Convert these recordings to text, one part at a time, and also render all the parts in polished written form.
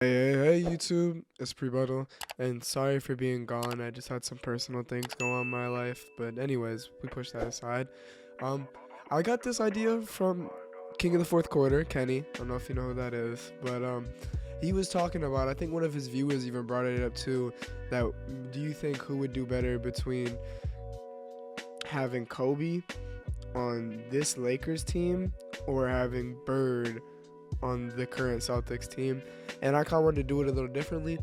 Hey, YouTube, it's Prebuttal, and sorry for being gone. I just had some personal things go on in my life, but anyways, we push that aside. Um, I got this idea from King of the Fourth Quarter, Kenny. I don't know if you know who that is, but he was talking about. I think one of his viewers even brought it up too. That do you think who would do better between having Kobe on this Lakers team or having Bird on the current Celtics team? And I kind of wanted to do it a little differently.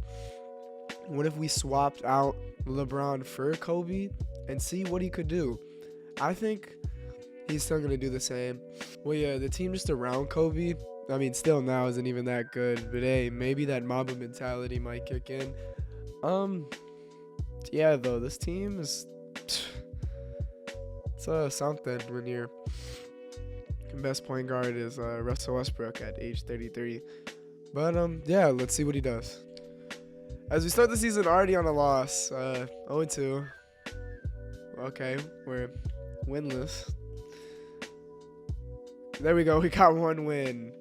What if we swapped out LeBron for Kobe and see what he could do? I think he's still going to do the same. Well, yeah, the team just around Kobe, I mean, still now isn't even that good. But hey, maybe that Mamba mentality might kick in. Um, yeah, though, this team is... It's something when your best point guard is Russell Westbrook at age 33. But yeah, let's see what he does. As we start the season already on a loss, 0-2. Okay, we're winless. There we go, we got one win.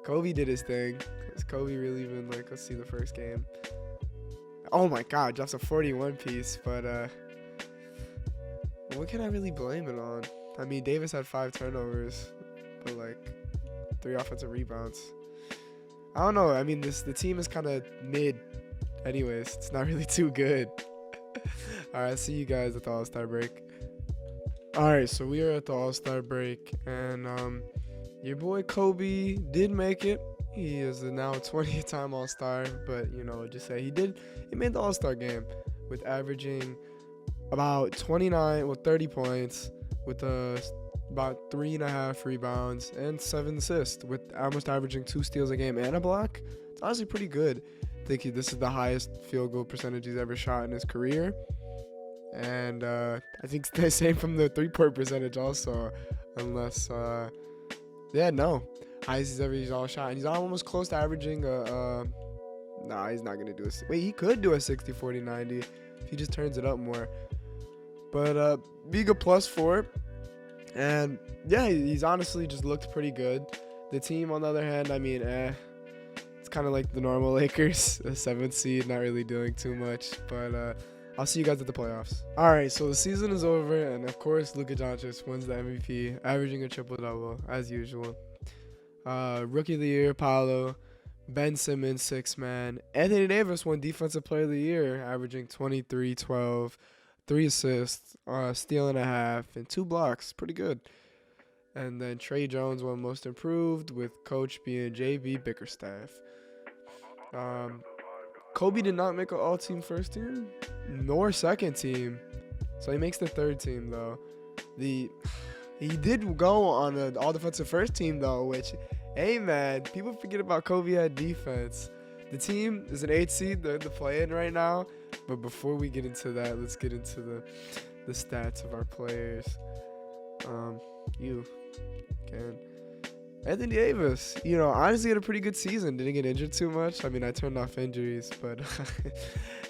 Kobe did his thing. Is Kobe really even like? Let's see the first game. Oh my God, drops a 41 piece. But what can I really blame it on? I mean, Davis had 5 turnovers, but like 3 offensive rebounds. I don't know. I mean, the team is kind of mid. Anyways, it's not really too good. All right, see you guys at the All-Star break. All right, so we are at the All-Star break, and your boy Kobe did make it. He is a now 20th-time All-Star, but just say he made the All-Star game with averaging about 30 points with about 3.5 rebounds and 7 assists, with almost averaging 2 steals a game and a block. It's honestly pretty good. I think this is the highest field goal percentage he's ever shot in his career. And I think it's the same from the 3-point percentage also, unless, highest he's ever all shot. And he's almost close to averaging nah, he's not going to do he could do a 60-40-90 if he just turns it up more. But being a +4. And yeah, he's honestly just looked pretty good. The team, on the other hand, I mean, it's kind of like the normal Lakers, a 7th seed, not really doing too much. But I'll see you guys at the playoffs. All right, so the season is over, and of course, Luka Doncic wins the MVP, averaging a triple-double as usual. Rookie of the Year, Paolo. Ben Simmons, 6-man. Anthony Davis won Defensive Player of the Year, averaging 23, 12. 3 assists, steal and a half, and 2 blocks. Pretty good. And then Trey Jones won Most Improved, with coach being J.B. Bickerstaff. Kobe did not make an all-team first team, nor second team. So he makes the third team, though. He did go on an all-defensive first team, though, which, hey, man, people forget about Kobe had defense. The team is an 8 seed. They're in the play-in right now. But before we get into that, let's get into the stats of our players. Anthony Davis, honestly had a pretty good season. Didn't get injured too much. I mean, I turned off injuries, but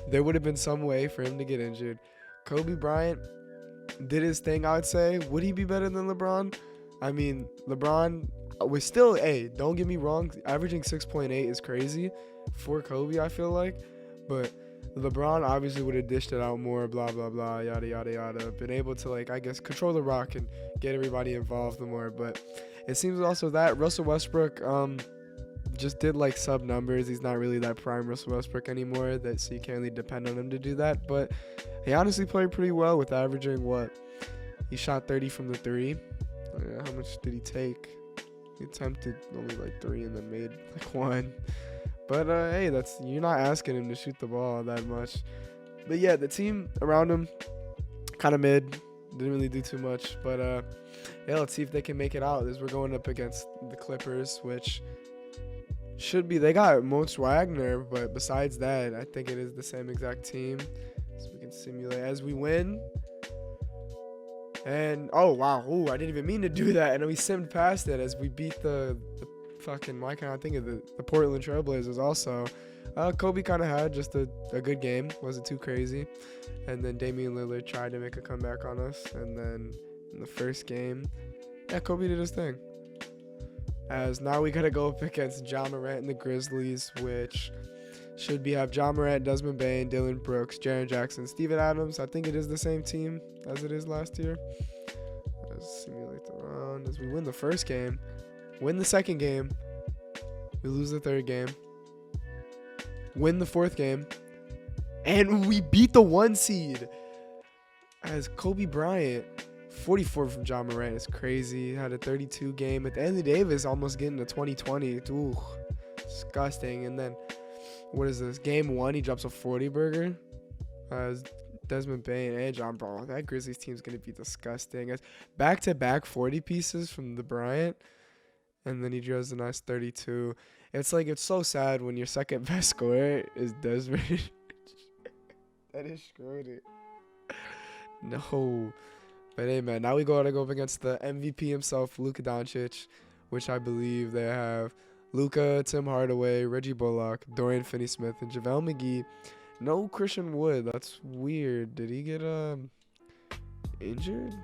there would have been some way for him to get injured. Kobe Bryant did his thing, I would say. Would he be better than LeBron? I mean, LeBron was still, don't get me wrong, averaging 6.8 is crazy for Kobe, I feel like. But LeBron obviously would have dished it out more, blah, blah, blah, yada, yada, yada. Been able to, control the rock and get everybody involved more. But it seems also that Russell Westbrook just did, sub numbers. He's not really that prime Russell Westbrook anymore, so you can't really depend on him to do that. But he honestly played pretty well with averaging, he shot 30 from the 3. How much did he take? He attempted only, 3 and then made, 1. But, hey, you're not asking him to shoot the ball that much. But, yeah, the team around him, kind of mid. Didn't really do too much. But, yeah, let's see if they can make it out as we're going up against the Clippers, which should be. They got Moritz Wagner, but besides that, I think it is the same exact team. So we can simulate as we win. And, oh, wow. Ooh, I didn't even mean to do that. And we simmed past it as we beat the fucking, why can't I think of the Portland Trailblazers also. Kobe kind of had just a good game. Wasn't too crazy. And then Damian Lillard tried to make a comeback on us. And then in the first game, yeah, Kobe did his thing. As now we gotta go up against Ja Morant and the Grizzlies, which should have Ja Morant, Desmond Bane, Dylan Brooks, Jaren Jackson, Steven Adams. I think it is the same team as it is last year. Let's simulate the round as we win the first game, win the second game, we lose the third game, win the fourth game, and we beat the 1 seed. As Kobe Bryant, 44 from Ja Morant is crazy. He had a 32 game. Anthony Davis almost getting to 2020. Ooh, disgusting. And then, what is this? Game 1, he drops a 40 burger. As Desmond Bane and John Ball. That Grizzlies team's going to be disgusting. As back-to-back 40 pieces from the Bryant. And then he draws a nice 32. It's like, it's so sad when your second best scorer is Desmond. That is screwed. No. But hey, man, now we gotta go up against the MVP himself, Luka Doncic, which I believe they have Luka, Tim Hardaway, Reggie Bullock, Dorian Finney-Smith, and JaVale McGee. No Christian Wood. That's weird. Did he get injured?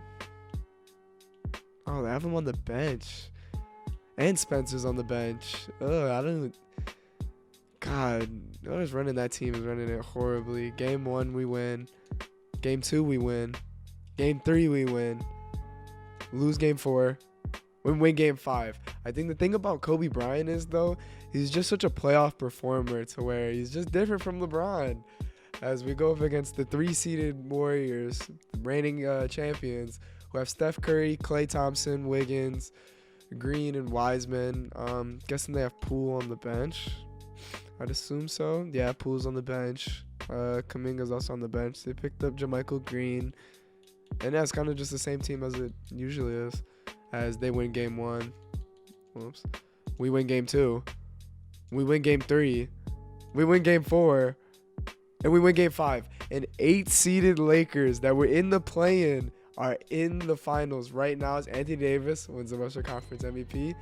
Oh, they have him on the bench. And Spencer's on the bench. God, whoever's running that team is running it horribly. Game 1, we win. Game 2, we win. Game 3, we win. Lose game 4. We win game 5. I think the thing about Kobe Bryant is, though, he's just such a playoff performer to where he's just different from LeBron. As we go up against the 3-seeded Warriors, reigning champions, who have Steph Curry, Klay Thompson, Wiggins, Green, and Wiseman. Guessing they have Poole on the bench. I'd assume so. Yeah, Poole's on the bench. Kuminga's also on the bench. They picked up JaMychal Green. And yeah, it's kind of just the same team as it usually is. As they win game 1. Whoops. We win game 2. We win game 3. We win game 4. And we win game 5. And 8-seeded Lakers that were in the play-in are in the finals right now as Anthony Davis wins the Western Conference MVP.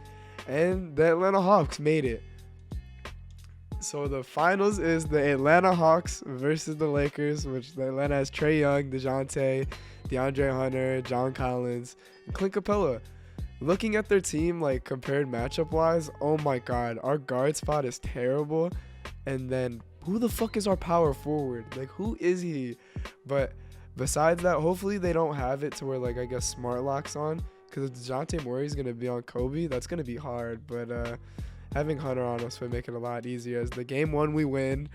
And the Atlanta Hawks made it. So the finals is the Atlanta Hawks versus the Lakers, which the Atlanta has Trae Young, DeJounte, DeAndre Hunter, John Collins, and Clint Capella. Looking at their team, like, compared matchup-wise, oh my God, our guard spot is terrible. And then, who the fuck is our power forward? Like, who is he? But besides that, hopefully they don't have it to where, like, I guess Smart locks on. Because if DeJounte Murray's going to be on Kobe, that's going to be hard. But having Hunter on us would make it a lot easier. As the game 1 we win,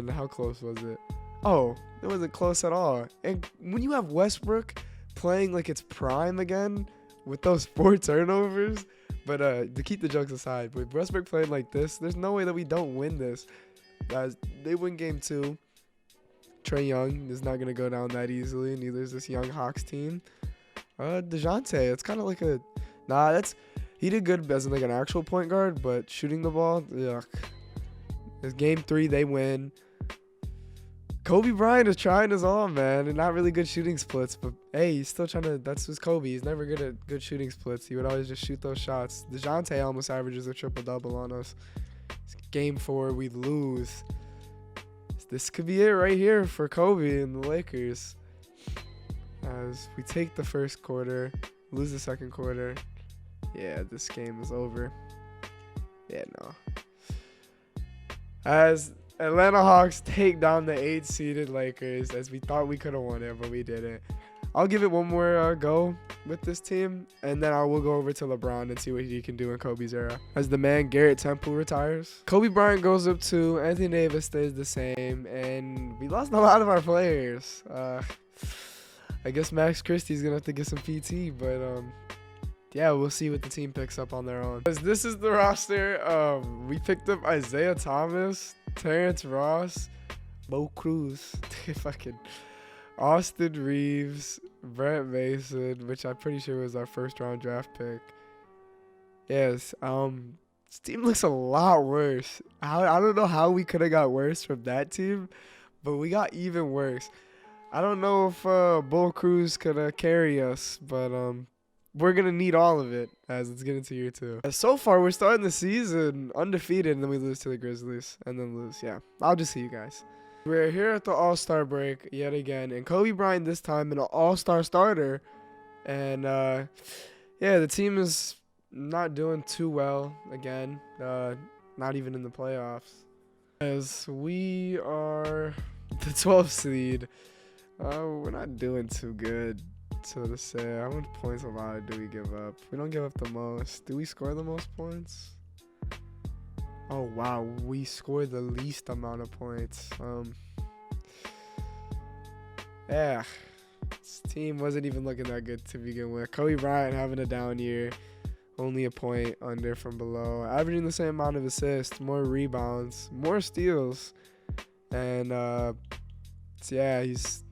how close was it? Oh, it wasn't close at all. And when you have Westbrook playing like it's prime again with those 4 turnovers, but to keep the jokes aside, with Westbrook playing like this, there's no way that we don't win this. Guys, they win game 2. Trae Young is not going to go down that easily, neither is this young Hawks team. DeJounte, it's kind of like a... He did good as like an actual point guard, but shooting the ball, yuck. It's game 3, they win. Kobe Bryant is trying his all, man, and not really good shooting splits, but hey, he's still trying to. That's who's Kobe. He's never good at good shooting splits. He would always just shoot those shots. DeJounte almost averages a triple-double on us. It's game 4, we lose. This could be it right here for Kobe and the Lakers. As we take the first quarter, lose the second quarter. Yeah, this game is over. Yeah, no. As Atlanta Hawks take down the 8-seeded Lakers, as we thought we could have won it, but we didn't. I'll give it one more go with this team, and then I will go over to LeBron and see what he can do in Kobe's era. As the man Garrett Temple retires, Kobe Bryant goes up 2, Anthony Davis stays the same, and we lost a lot of our players. I guess Max Christie's going to have to get some PT, but yeah, we'll see what the team picks up on their own. As this is the roster, we picked up Isaiah Thomas, Terrence Ross, Bo Cruz, fucking Austin Reeves, Brent Mason, which I'm pretty sure was our first-round draft pick. Yes, this team looks a lot worse. I don't know how we could have got worse from that team, but we got even worse. I don't know if Bo Cruz could carry us, but we're going to need all of it as it's getting to year 2. So far, we're starting the season undefeated, and then we lose to the Grizzlies, and then lose. Yeah, I'll just see you guys. We're here at the All-Star break yet again, and Kobe Bryant this time an All-Star starter. And, yeah, the team is not doing too well again. Not even in the playoffs. As we are the 12th seed, we're not doing too good, so to say. How much points allowed do we give up? We don't give up the most. Do we score the most points? Oh wow, we scored the least amount of points. Yeah, this team wasn't even looking that good to begin with. Kobe Bryant having a down year, only a point under from below, averaging the same amount of assists, more rebounds, more steals, and yeah, he's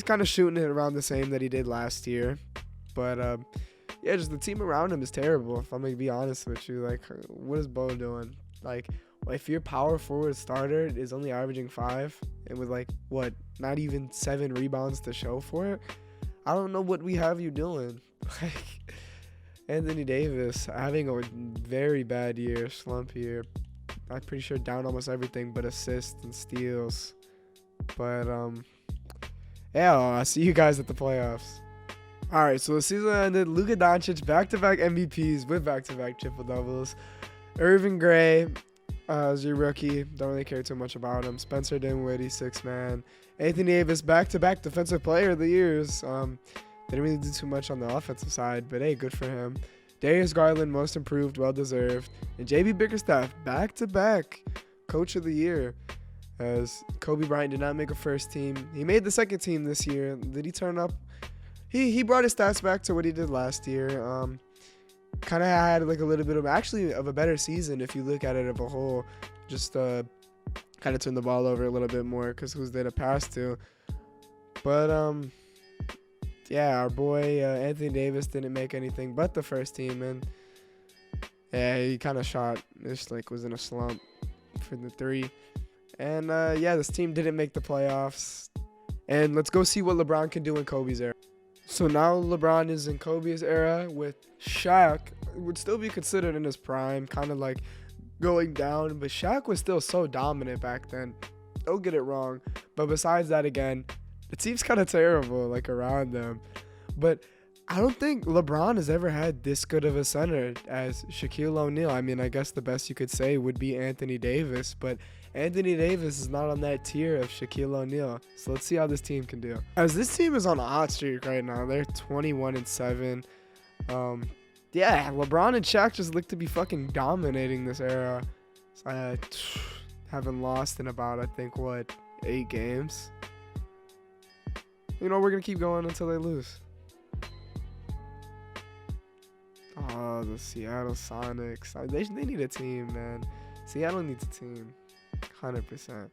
kind of shooting it around the same that he did last year, but yeah, just the team around him is terrible. If I'm gonna be honest with you, like, what is Bo doing? Like, if your power forward starter is only averaging 5 and with like what, not even 7 rebounds to show for it, I don't know what we have you doing. Like, Anthony Davis having a very bad year, slump year. I'm pretty sure down almost everything but assists and steals. But yeah, I'll see you guys at the playoffs. All right, so the season ended. Luka Doncic, back-to-back MVPs with back-to-back triple-doubles. Irvin Gray is your rookie. Don't really care too much about him. Spencer Dinwiddie, 6-man. Anthony Davis, back-to-back Defensive Player of the Years. Didn't really do too much on the offensive side, but hey, good for him. Darius Garland, Most Improved, well-deserved. And JB Bickerstaff, back-to-back Coach of the Year. As Kobe Bryant did not make a first team. He made the second team this year. Did he turn up? He brought his stats back to what he did last year. Kind of had like a little bit of a better season if you look at it as a whole. Just kind of turned the ball over a little bit more because who's there to pass to. But yeah, our boy Anthony Davis didn't make anything but the first team, and yeah, he kind of shot. Just like was in a slump for the 3. And yeah, this team didn't make the playoffs. And let's go see what LeBron can do in Kobe's era. So now LeBron is in Kobe's era with Shaq. Would still be considered in his prime, kind of like going down. But Shaq was still so dominant back then. Don't get it wrong. But besides that, again, the team's kind of terrible, like, around them. But I don't think LeBron has ever had this good of a center as Shaquille O'Neal. I mean, I guess the best you could say would be Anthony Davis. But Anthony Davis is not on that tier of Shaquille O'Neal. So let's see how this team can do. As this team is on a hot streak right now. They're 21-7. Yeah, LeBron and Shaq just look to be fucking dominating this era. Haven't lost in about, I think, 8 games? You know, we're going to keep going until they lose. Oh, the Seattle Sonics. They need a team, man. Seattle needs a team. 100%.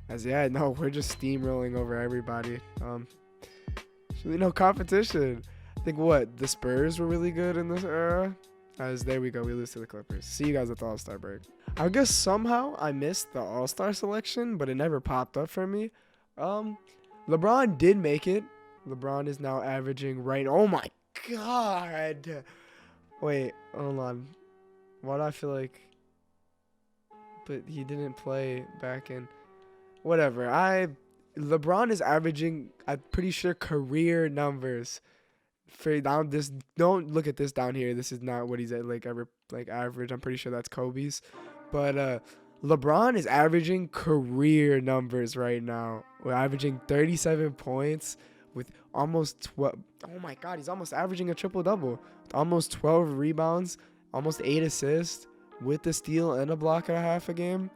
As yeah, no, we're just steamrolling over everybody. There's really no competition. I think the Spurs were really good in this era. As there we go, we lose to the Clippers. See you guys at the All-Star break. I guess somehow I missed the All-Star selection, but it never popped up for me. LeBron did make it. LeBron is now averaging oh my God. Wait, hold on. Why do I feel like... But he didn't play back in... Whatever. LeBron is averaging, I'm pretty sure, career numbers. For down this... Don't look at this down here. This is not what he's at, average. I'm pretty sure that's Kobe's. But LeBron is averaging career numbers right now. We're averaging 37 points with almost 12... Oh my God, he's almost averaging a triple-double. Almost 12 rebounds, almost 8 assists, with a steal and a block and a half a game.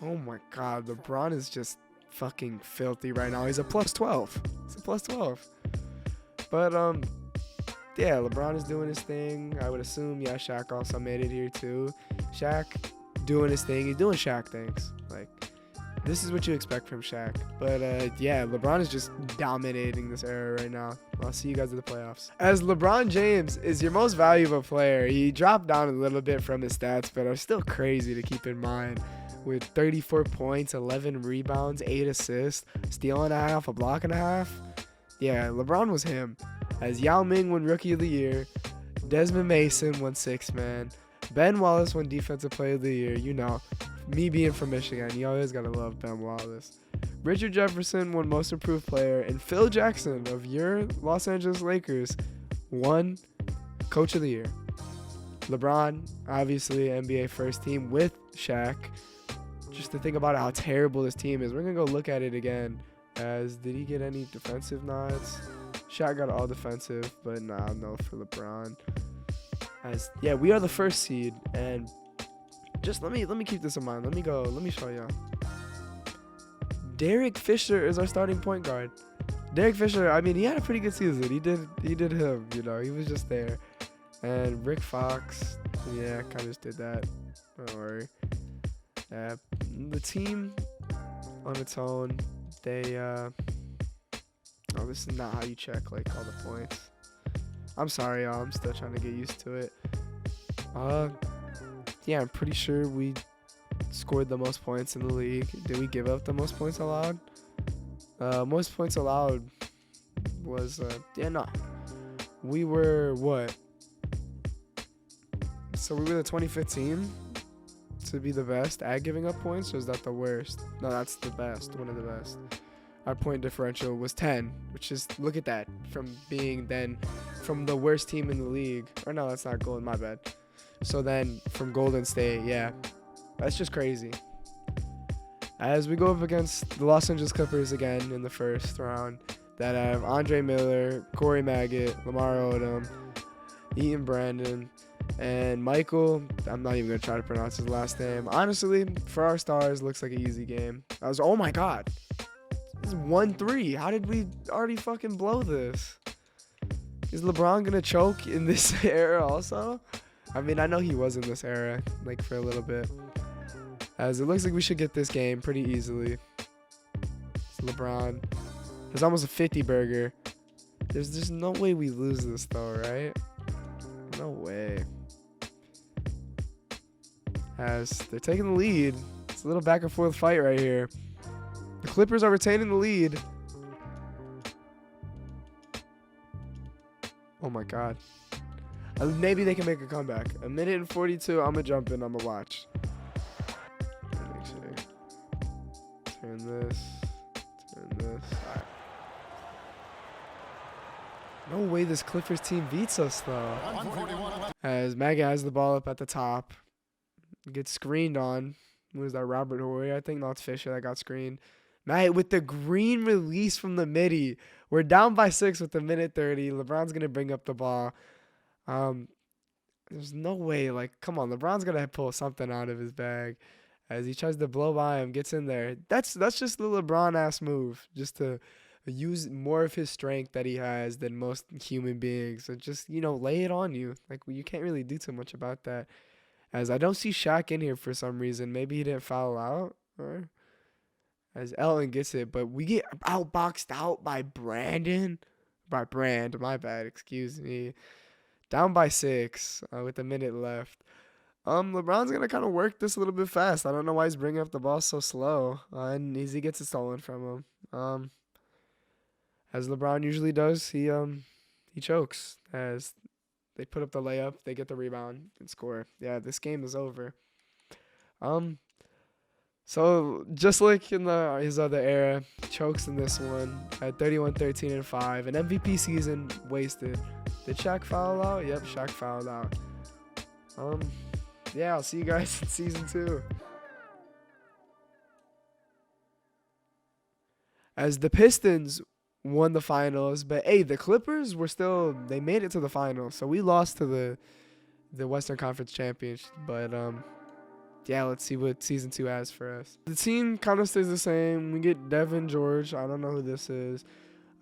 Oh my God, LeBron is just fucking filthy right now. He's a plus 12. But yeah, LeBron is doing his thing. I would assume, yeah, Shaq also made it here too. Shaq doing his thing. He's doing Shaq things. Like, this is what you expect from Shaq. But yeah, LeBron is just dominating this era right now. I'll see you guys at the playoffs. As LeBron James is your most valuable player, he dropped down a little bit from his stats, but are still crazy to keep in mind. With 34 points, 11 rebounds, 8 assists, steal and a half, a block and a half. Yeah, LeBron was him. As Yao Ming won Rookie of the Year, Desmond Mason won 6-man, Ben Wallace won Defensive Player of the Year. You know, me being from Michigan, you always gotta love Ben Wallace. Richard Jefferson won Most Improved Player, and Phil Jackson of your Los Angeles Lakers won Coach of the Year. LeBron, obviously NBA first team with Shaq. Just to think about how terrible this team is. We're going to go look at it again. Did he get any defensive nods? Shaq got all defensive, but no for LeBron. Yeah, we are the first seed, and just let me keep this in mind. Let me show y'all. Derek Fisher is our starting point guard. Derek Fisher, I mean, he had a pretty good season. He did him, you know. He was just there. And Rick Fox, yeah, kind of just did that. Don't worry. The team on its own, they oh, this is not how you check like all the points. I'm sorry, y'all. I'm still trying to get used to it. Yeah, I'm pretty sure we scored the most points in the league. Did we give up the most points allowed? Most points allowed was we were what? So we were the 25th team to be the best at giving up points, or is that the worst? No, that's the best, one of the best. Our point differential was 10, which is, look at that, from being then from the worst team in the league. Or no, that's not Golden, my bad. So then from Golden State, yeah, that's just crazy. As we go up against the Los Angeles Clippers again in the first round, that have Andre Miller, Corey Magott, Lamar Odom, Eaton Brandon, and Michael. I'm not even going to try to pronounce his last name. Honestly, for our stars, looks like an easy game. Oh my God. This is 1-3. How did we already fucking blow this? Is LeBron going to choke in this era also? I mean, I know he was in this era, like, for a little bit. As it looks like we should get this game pretty easily. It's LeBron. It's almost a 50 burger. There's just no way we lose this, though, right? No way. As they're taking the lead. It's a little back and forth fight right here. The Clippers are retaining the lead. Oh my God. Maybe they can make a comeback. 1:42. I'm gonna jump in. I'm gonna watch. Make sure. Turn this. Turn this. All right. No way this Clippers team beats us though. As Maggot has the ball up at the top. Gets screened on. Who is that? Robert Horry, I think. No, it's Fisher that got screened. Maggot with the green release from the midi. We're down by 6 with 1:30. LeBron's gonna bring up the ball. There's no way, like, come on, LeBron's gonna pull something out of his bag as he tries to blow by him, gets in there. That's just the LeBron ass move, just to use more of his strength that he has than most human beings. So just, you know, lay it on you. Like, you can't really do too much about that. As I don't see Shaq in here for some reason. Maybe he didn't foul out, or as Ellen gets it, but we get outboxed out by Brand, my bad, excuse me. Down by 6 with a minute left. LeBron's going to kind of work this a little bit fast. I don't know why he's bringing up the ball so slow. And he gets it stolen from him. As LeBron usually does, he chokes. As they put up the layup, they get the rebound and score. Yeah, this game is over. So just like in his other era, chokes in this one at 31-13-5. An MVP season wasted. Did Shaq foul out? Yep, Shaq fouled out. Yeah, I'll see you guys in season 2. As the Pistons won the finals, but hey, the Clippers they made it to the finals. So we lost to the Western Conference Championship, but yeah, let's see what season 2 has for us. The team kind of stays the same. We get Devin George. I don't know who this is.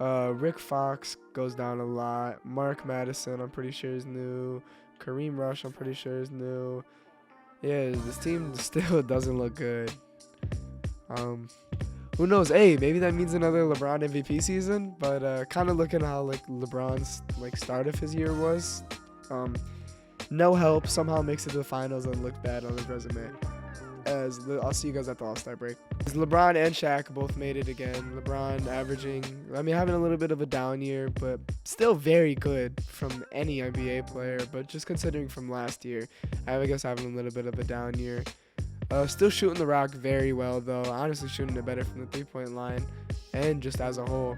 Rick Fox goes down a lot. Mark Madison, I'm pretty sure is new. Kareem Rush, I'm pretty sure is new. Yeah, this team still doesn't look good. Who knows? Hey, maybe that means another LeBron MVP season. But kind of looking how like LeBron's like start of his year was. No help. Somehow makes it to the finals and looked bad on his resume. I'll see you guys at the All-Star break. LeBron and Shaq both made it again. LeBron having a little bit of a down year, but still very good from any NBA player. But just considering from last year, I guess having a little bit of a down year. Still shooting the rock very well, though. Honestly, shooting it better from the three-point line and just as a whole.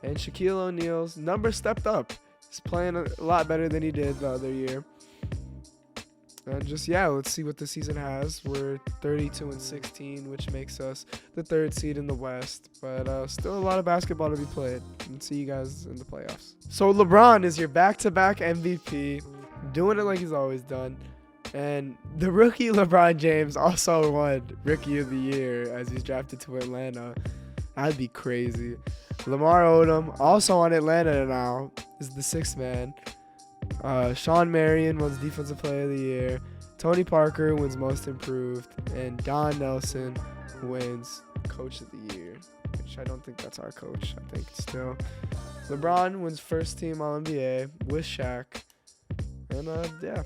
And Shaquille O'Neal's numbers stepped up. He's playing a lot better than he did the other year. And just, yeah, let's see what the season has. We're 32-16, which makes us the 3rd seed in the West. But still a lot of basketball to be played. And see you guys in the playoffs. So LeBron is your back-to-back MVP, doing it like he's always done. And the rookie LeBron James also won Rookie of the Year as he's drafted to Atlanta. That'd be crazy. Lamar Odom, also on Atlanta now, is the 6th man. Sean Marion wins Defensive Player of the Year. Tony Parker wins Most Improved. And Don Nelson wins Coach of the Year, which I don't think that's our coach. I think still. LeBron wins First Team All-NBA with Shaq. And, yeah,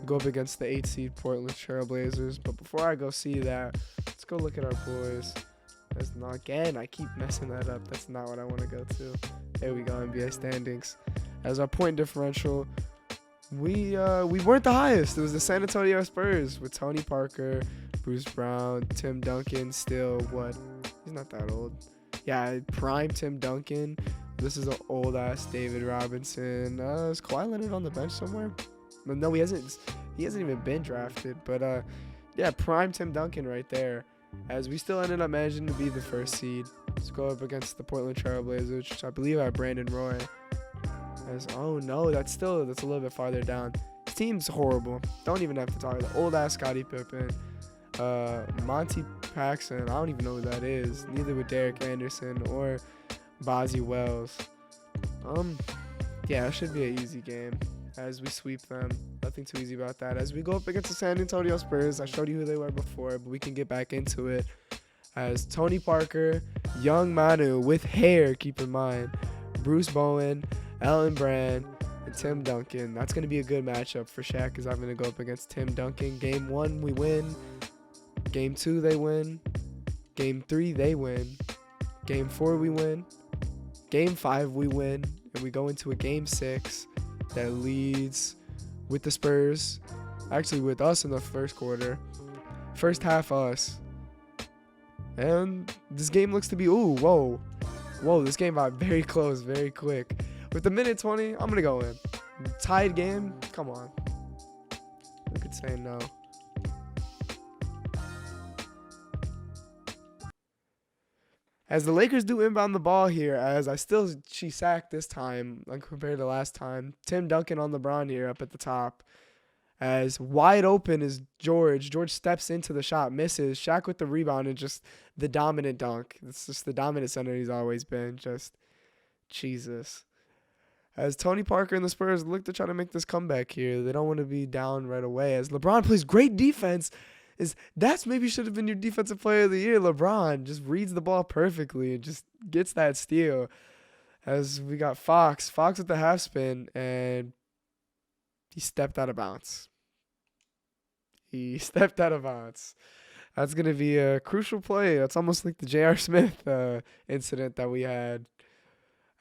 go up against the 8 seed Portland Trailblazers. But before I go see that, let's go look at our boys. That's not, again, I keep messing that up. That's not what I want to go to. There we go, NBA standings. As our point differential, we weren't the highest. It was the San Antonio Spurs with Tony Parker, Bruce Brown, Tim Duncan. Still, what? He's not that old. Yeah, prime Tim Duncan. This is an old ass David Robinson. Is Kawhi Leonard on the bench somewhere? No, he hasn't. He hasn't even been drafted. But yeah, prime Tim Duncan right there. As we still ended up managing to be the 1st seed. Let's go up against the Portland Trailblazers, which I believe have Brandon Roy. Oh no, that's a little bit farther down. This team's horrible. Don't even have to talk. The old ass Scottie Pippen, Monty Paxson. I don't even know who that is. Neither with Derek Anderson or Bozzie Wells. Yeah, it should be an easy game as we sweep them. Nothing too easy about that. As we go up against the San Antonio Spurs, I showed you who they were before, but we can get back into it. As Tony Parker, Young Manu with hair, keep in mind, Bruce Bowen, Ellen Brand, and Tim Duncan. That's going to be a good matchup for Shaq because I'm going to go up against Tim Duncan. Game 1, we win. Game 2, they win. Game 3, they win. Game 4, we win. Game 5, we win. And we go into a Game 6 that leads with the Spurs. Actually, with us in the first quarter. First half, us. And this game looks to be, whoa, this game got very close, very quick. With the minute 20, I'm going to go in. Tied game? Come on. Who could say no? As the Lakers do inbound the ball here, as she sacked this time compared to last time. Tim Duncan on LeBron here up at the top. As wide open is George. George steps into the shot, misses. Shaq with the rebound and just the dominant dunk. It's just the dominant center he's always been. Just Jesus. As Tony Parker and the Spurs look to try to make this comeback here. They don't want to be down right away. As LeBron plays great defense. That's maybe should have been your Defensive Player of the Year. LeBron just reads the ball perfectly and just gets that steal. As we got Fox with the half spin, and he stepped out of bounds. That's going to be a crucial play. That's almost like the J.R. Smith incident that we had.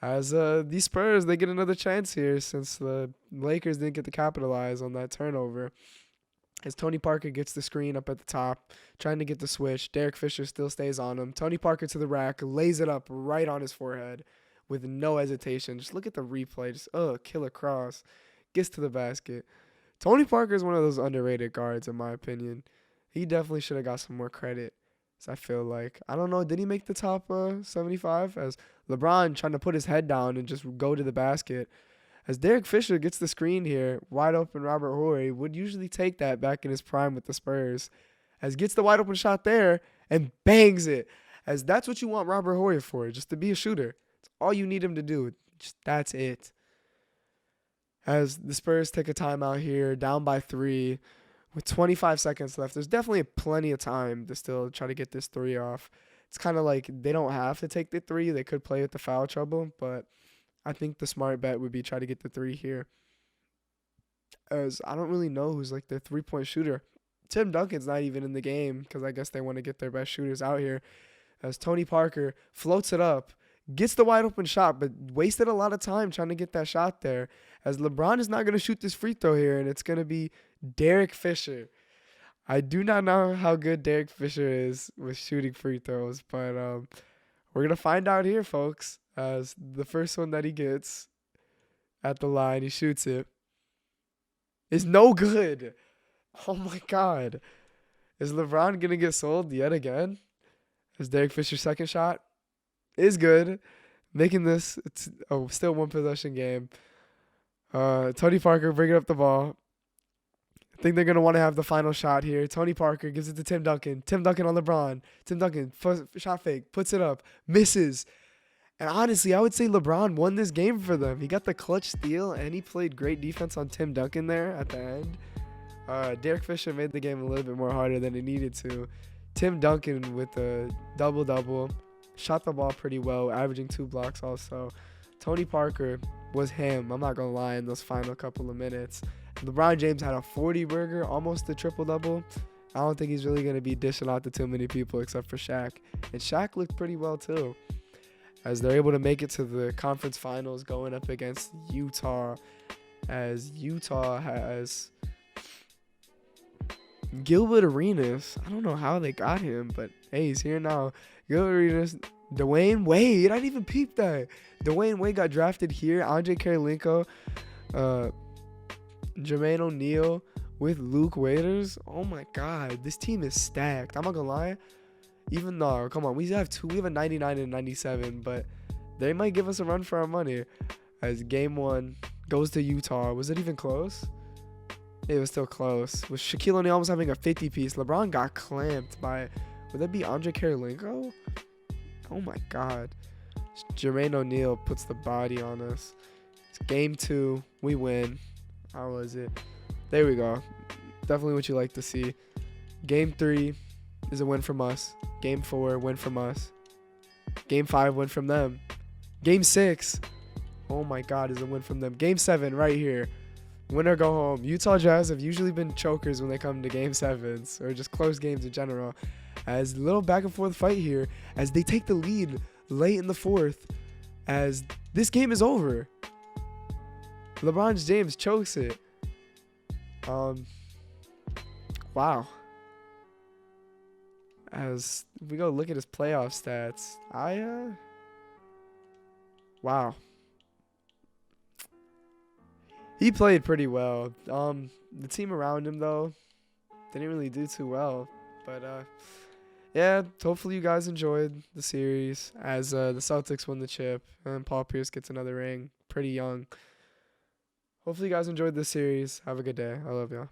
As these Spurs, they get another chance here since the Lakers didn't get to capitalize on that turnover. As Tony Parker gets the screen up at the top, trying to get the switch. Derek Fisher still stays on him. Tony Parker to the rack, lays it up right on his forehead with no hesitation. Just look at the replay. Just, killer cross. Gets to the basket. Tony Parker is one of those underrated guards, in my opinion. He definitely should have got some more credit, I feel like. I don't know. Did he make the top 75? As LeBron trying to put his head down and just go to the basket. As Derek Fisher gets the screen here, wide open Robert Horry would usually take that back in his prime with the Spurs. As gets the wide open shot there and bangs it. As that's what you want Robert Horry for, just to be a shooter. It's all you need him to do. That's it. As the Spurs take a timeout here, down by 3 with 25 seconds left. There's definitely plenty of time to still try to get this 3 off. It's kind of like they don't have to take the 3. They could play with the foul trouble, but I think the smart bet would be try to get the 3 here. As I don't really know who's like their 3-point shooter. Tim Duncan's not even in the game because I guess they want to get their best shooters out here. As Tony Parker floats it up, gets the wide open shot, but wasted a lot of time trying to get that shot there. As LeBron is not going to shoot this free throw here, and it's going to be Derek Fisher. I do not know how good Derek Fisher is with shooting free throws, but we're going to find out here, folks. As the first one that he gets, at the line. He shoots it. It's no good. Oh my God. Is LeBron gonna get sold yet again? Is Derek Fisher's second shot is good, making this it's still one possession game. Tony Parker bringing up the ball. I think they're gonna want to have the final shot here. Tony Parker gives it to Tim Duncan. Tim Duncan on LeBron. Tim Duncan shot fake, puts it up, misses. And honestly, I would say LeBron won this game for them. He got the clutch steal, and he played great defense on Tim Duncan there at the end. Derek Fisher made the game a little bit more harder than it needed to. Tim Duncan with a double-double. Shot the ball pretty well, averaging 2 blocks also. Tony Parker was him, I'm not going to lie, in those final couple of minutes. LeBron James had a 40-burger, almost a triple-double. I don't think he's really going to be dishing out to too many people except for Shaq. And Shaq looked pretty well too, as they're able to make it to the conference finals going up against Utah, as Utah has Gilbert Arenas. I don't know how they got him, but hey, he's here now. Gilbert Arenas, Dwayne Wade. I didn't even peep that. Dwayne Wade got drafted here. Andre Karolinko, Jermaine O'Neal with Luke Waiters. Oh my God, this team is stacked. I'm not gonna lie. Even though, come on, we have a 99 and 97, but they might give us a run for our money. As game 1 goes to Utah. Was it even close? It was still close. With Shaquille O'Neal almost having a 50-piece, LeBron got clamped by, would that be Andre Karolinko? Oh my God. Jermaine O'Neal puts the body on us. It's game 2. We win. How was it? There we go. Definitely what you like to see. Game 3 is a win from us. Game 4, win from us. Game 5, win from them. Game 6, oh my God, is a win from them. Game 7, right here. Win or go home. Utah Jazz have usually been chokers when they come to game 7s, or just close games in general. As a little back and forth fight here, as they take the lead late in the 4th, as this game is over. LeBron James chokes it. Wow. As we go look at his playoff stats, wow. He played pretty well. The team around him though didn't really do too well, but yeah. Hopefully you guys enjoyed the series as the Celtics win the chip and Paul Pierce gets another ring. Pretty young. Hopefully you guys enjoyed this series. Have a good day. I love y'all.